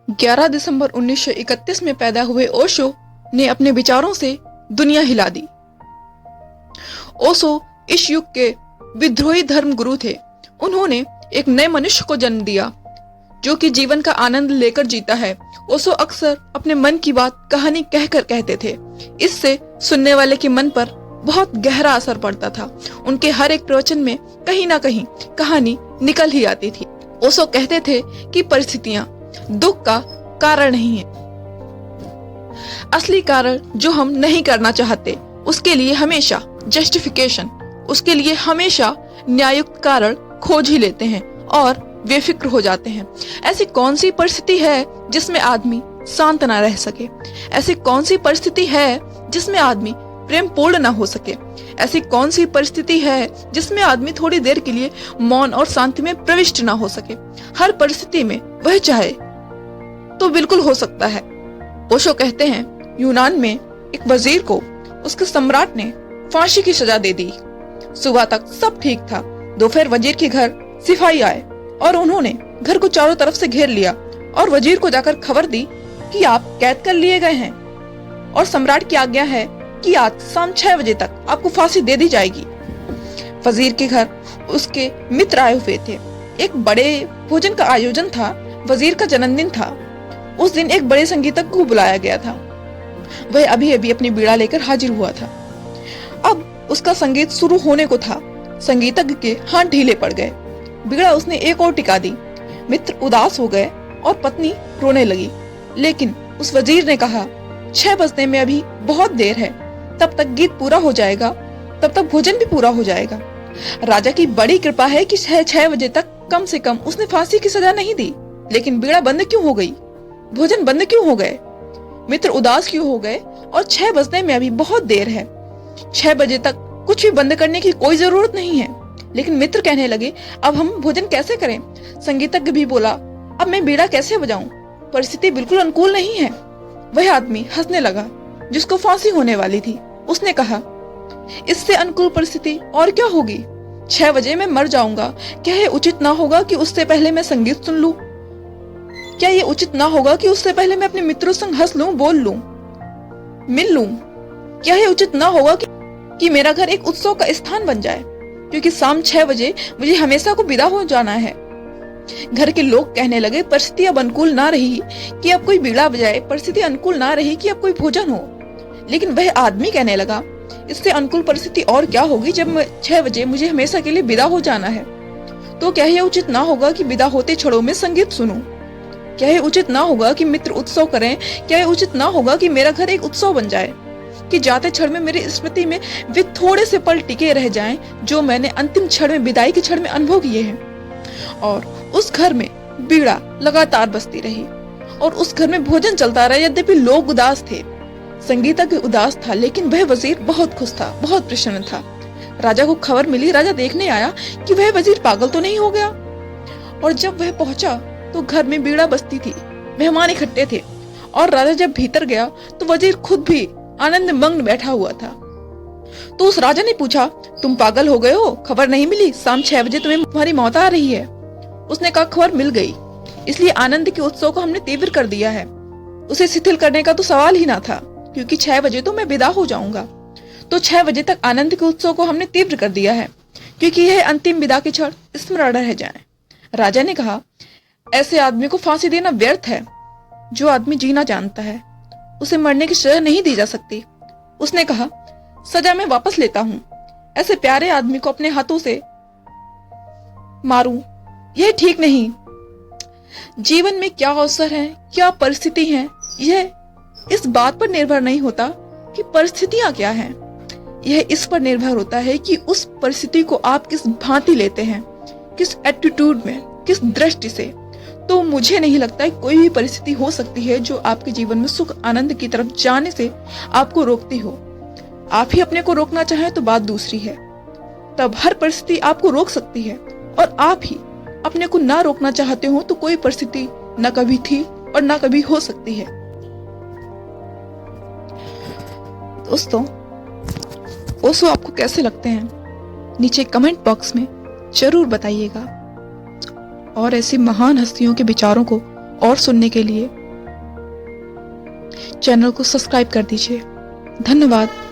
11 दिसंबर 1931 में पैदा हुए ओशो ने अपने विचारों से दुनिया हिला दी। ओशो इस युग के विद्रोही धर्म गुरु थे। उन्होंने एक नए मनुष्य को जन्म दिया जो कि जीवन का आनंद लेकर जीता है। ओशो अक्सर अपने मन की बात कहानी कहकर कहते थे। इससे सुनने वाले के मन पर बहुत गहरा असर पड़ता था। उनके हर एक प्रवचन में कहीं ना कहीं कहानी निकल ही आती थी। ओशो कहते थे कि परिस्थितियां दुख का कारण नहीं है, असली कारण जो हम नहीं करना चाहते उसके लिए हमेशा जस्टिफिकेशन, उसके लिए हमेशा न्यायुक्त कारण खोज ही लेते हैं और बेफिक्र हो जाते हैं। ऐसी कौन सी परिस्थिति है जिसमें आदमी शांत ना रह सके? ऐसी कौन सी परिस्थिति है जिसमें आदमी प्रेम पूर्ण ना हो सके? ऐसी कौन सी परिस्थिति है जिसमें आदमी थोड़ी देर के लिए मौन और शांति में प्रविष्ट ना हो सके? हर परिस्थिति में वह चाहे तो बिल्कुल हो सकता है। ओशो कहते हैं यूनान में एक वजीर को उसके सम्राट ने फांसी की सजा दे दी। सुबह तक सब ठीक था। दोपहर वजीर के घर सिपाही आए और उन्होंने घर को चारों तरफ से घेर लिया और वजीर को जाकर खबर दी कि आप कैद कर लिए गए हैं और सम्राट की आज्ञा है कि आज शाम 6 बजे तक आपको फांसी दे दी जाएगी। वजीर के घर उसके मित्र आए हुए थे। एक बड़े भोजन का आयोजन था। वजीर का जन्मदिन था। उस दिन एक बड़े संगीतज्ञ को बुलाया गया था। वह अभी अभी अपनी बीड़ा लेकर हाजिर हुआ था। अब उसका संगीत शुरू होने को था। संगीतज्ञ के हाथ ढीले पड़ गए। बीड़ा उसने एक और टिका दी। मित्र उदास हो गए और पत्नी रोने लगी। लेकिन उस वजीर ने कहा 6 बजने में अभी बहुत देर है, तब तक गीत पूरा हो जाएगा, तब तक भोजन भी पूरा हो जाएगा। राजा की बड़ी कृपा है कि 6 बजे तक कम से कम उसने फांसी की सजा नहीं दी। लेकिन बीड़ा बंद क्यों हो गई? भोजन बंद क्यों हो गए? मित्र उदास क्यों हो गए? और 6 बजने में अभी बहुत देर है। 6 बजे तक कुछ भी बंद करने की कोई जरूरत नहीं है। लेकिन मित्र कहने लगे अब हम भोजन कैसे करें? संगीतज्ञ भी बोला अब मैं बीड़ा कैसे बजाऊं? परिस्थिति बिल्कुल अनुकूल नहीं है। वह आदमी हंसने लगा जिसको फांसी होने वाली थी। उसने कहा इससे अनुकूल परिस्थिति और क्या होगी? 6 बजे मैं मर जाऊंगा। क्या ये उचित ना होगा कि उससे पहले मैं संगीत सुन लूं? क्या ये उचित ना होगा कि उससे पहले मैं अपने मित्रों संग हंस लूं, बोल लूं, मिल लूं? क्या ये उचित ना होगा कि मेरा घर एक उत्सव का स्थान बन जाए? क्योंकि शाम 6 बजे मुझे हमेशा को विदा हो जाना है। घर के लोग कहने लगे परिस्थिति अब अनुकूल ना रही कि अब कोई बीड़ा बजाए, परिस्थिति अनुकूल ना रही कि अब कोई भोजन हो। लेकिन वह आदमी कहने लगा इससे अनुकूल परिस्थिति और क्या होगी जब 6 बजे मुझे हमेशा के लिए विदा हो जाना है। तो क्या यह उचित ना होगा कि विदा होते क्षणों में संगीत सुनूं? क्या यह उचित ना होगा कि मित्र उत्सव करें? क्या यह उचित ना होगा कि मेरा घर एक उत्सव बन जाए, कि जाते क्षण में मेरी स्मृति में वे थोड़े से पल टिके रह जाएं जो मैंने अंतिम क्षण में, विदाई के क्षण में अनुभव किए हैं। और उस घर में बीड़ा लगातार बजती रही और उस घर में भोजन चलता रहा। यद्यपि लोग उदास थे, संगीतज्ञ उदास था, लेकिन वह वजीर बहुत खुश था, बहुत प्रसन्न था। राजा को खबर मिली। राजा देखने आया कि वह वजीर पागल तो नहीं हो गया। और जब वह पहुंचा तो घर में बीड़ा बजती थी, मेहमान इकट्ठे थे। और राजा जब भीतर गया तो वजीर खुद भी आनंद मग्न बैठा हुआ था। तो उस राजा ने पूछा तुम पागल हो गए हो? खबर नहीं मिली शाम 6 बजे तुम्हारी मौत आ रही है? उसने कहा खबर मिल गई, इसलिए आनंद के उत्सव को हमने तीव्र कर दिया है। उसे शिथिल करने का तो सवाल ही ना था, क्योंकि 6 बजे तो मैं विदा हो जाऊंगा। तो 6 बजे तक आनंद के उत्सव को हमने तीव्र कर दिया है, क्योंकि यह अंतिम विदा के क्षण स्मरण रह जाए। राजा ने कहा ऐसे आदमी को फांसी देना व्यर्थ है। जो आदमी जीना जानता है उसे मरने की सजा नहीं दी जा सकती। उसने कहा सजा मैं वापस लेता हूं। ऐसे प्यारे आदमी को अपने हाथों से मारूं, यह ठीक नहीं। जीवन में क्या अवसर है, क्या परिस्थिति है, यह इस बात पर निर्भर नहीं होता कि परिस्थितियां क्या हैं। यह इस पर निर्भर होता है कि उस परिस्थिति को आप किस भांति लेते हैं, किस एटीट्यूड में, किस दृष्टि से। तो मुझे नहीं लगता है कोई भी परिस्थिति हो सकती है जो आपके जीवन में सुख आनंद की तरफ जाने से आपको रोकती हो। आप ही अपने को रोकना चाहें तो बात दूसरी है। तब हर परिस्थिति आपको रोक सकती है, और आप ही अपने को ना रोकना चाहते हो तो कोई परिस्थिति न कभी थी और ना कभी हो सकती है। दोस्तों, ओशो आपको कैसे लगते हैं? नीचे कमेंट बॉक्स में जरूर बताइएगा। और ऐसी महान हस्तियों के विचारों को और सुनने के लिए चैनल को सब्सक्राइब कर दीजिए। धन्यवाद।